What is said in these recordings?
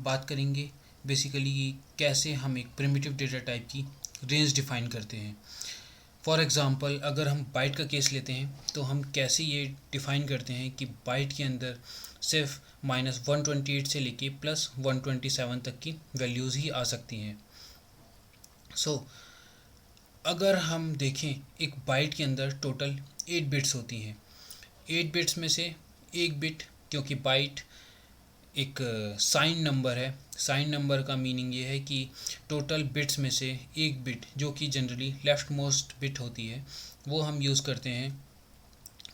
बात करेंगे बेसिकली कैसे हम एक प्रिमिटिव डेटा टाइप की रेंज डिफाइन करते हैं। फॉर एग्ज़ाम्पल अगर हम बाइट का केस लेते हैं तो हम कैसे ये डिफ़ाइन करते हैं कि बाइट के अंदर सिर्फ -128 से लेके +127 तक की वैल्यूज़ ही आ सकती हैं। अगर हम देखें एक बाइट के अंदर टोटल 8 बिट्स होती हैं। 8 बिट्स में से एक बिट, क्योंकि बाइट एक साइन नंबर है, साइन नंबर का मीनिंग ये है कि टोटल बिट्स में से एक बिट जो कि जनरली लेफ्ट मोस्ट बिट होती है वो हम यूज़ करते हैं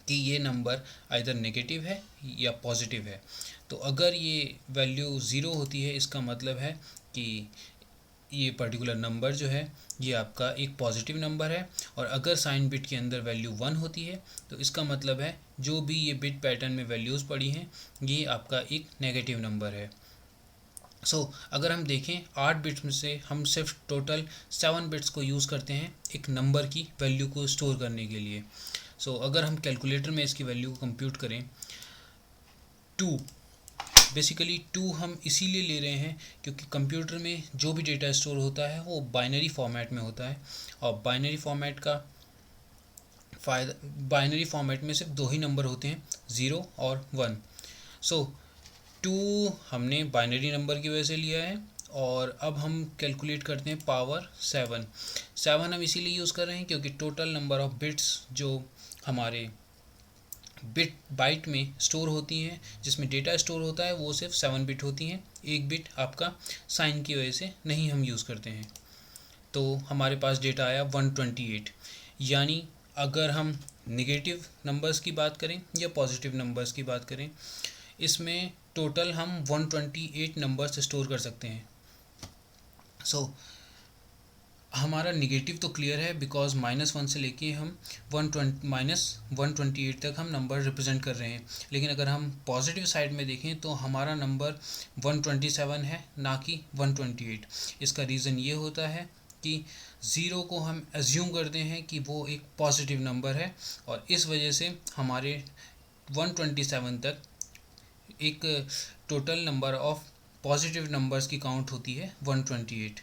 कि ये नंबर आइदर नेगेटिव है या पॉजिटिव है। तो अगर ये वैल्यू ज़ीरो होती है इसका मतलब है कि ये पर्टिकुलर नंबर जो है ये आपका एक पॉजिटिव नंबर है, और अगर साइन बिट के अंदर वैल्यू 1 होती है तो इसका मतलब है जो भी ये बिट पैटर्न में वैल्यूज़ पड़ी हैं ये आपका एक नेगेटिव नंबर है। अगर हम देखें 8 बिट्स में से हम सिर्फ टोटल 7 बिट्स को यूज़ करते हैं एक नंबर की वैल्यू को स्टोर करने के लिए। अगर हम कैलकुलेटर में इसकी वैल्यू को कंप्यूट करें 2, बेसिकली 2 हम इसीलिए ले रहे हैं क्योंकि कंप्यूटर में जो भी डेटा स्टोर होता है वो बाइनरी फॉर्मेट में होता है, और बाइनरी फॉर्मेट का फ़ायदा, बाइनरी फॉर्मेट में सिर्फ 2 ही नंबर होते हैं, 0 और 1। 2 हमने बाइनरी नंबर की वजह से लिया है, और अब हम कैलकुलेट करते हैं पावर 7। 7 हम इसीलिए यूज़ कर रहे हैं क्योंकि टोटल नंबर ऑफ़ बिट्स जो हमारे बाइट में स्टोर होती हैं, जिसमें डेटा स्टोर होता है वो सिर्फ 7 बिट होती हैं। एक बिट आपका साइन की वजह से नहीं हम यूज़ करते हैं। तो हमारे पास डेटा आया 128। यानी अगर हम नेगेटिव नंबर्स की बात करें या पॉजिटिव नंबर्स की बात करें, इसमें टोटल हम 128 नंबर्स स्टोर कर सकते हैं। हमारा निगेटिव तो क्लियर है बिकॉज -1 से लेके हम -128 तक हम नंबर रिप्रेजेंट कर रहे हैं। लेकिन अगर हम पॉजिटिव साइड में देखें तो हमारा नंबर 127 है, ना कि 128। इसका रीज़न ये होता है कि 0 को हम एज्यूम करते हैं कि वो एक पॉजिटिव नंबर है, और इस वजह से हमारे 127 तक एक total number of positive numbers की काउंट होती है 128।